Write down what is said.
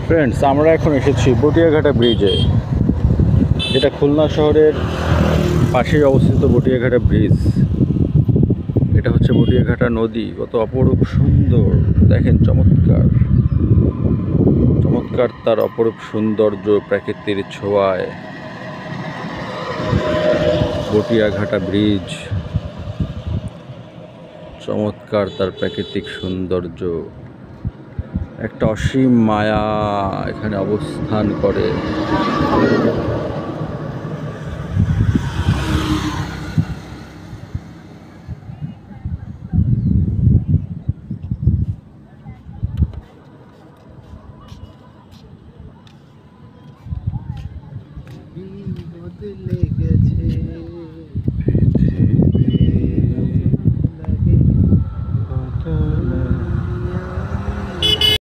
Friends, আমরা এখন এসেছি বটিয়াঘাটা ব্রিজে, যেটা খুলনা শহরের পাশেই অবস্থিত। বটিয়াঘাটা ব্রিজ, এটা হচ্ছে বটিয়াঘাটা নদী। কত অপরূপ সুন্দর, দেখেন, চমৎকার চমৎকার তার অপরূপ সৌন্দর্য প্রাকৃতির ছোঁয়ায়। বটিয়াঘাটা ব্রিজ, চমৎকার তার প্রাকৃতিক সৌন্দর্য, একটা অসীম মায়া এখানে অবস্থান করে। বদলে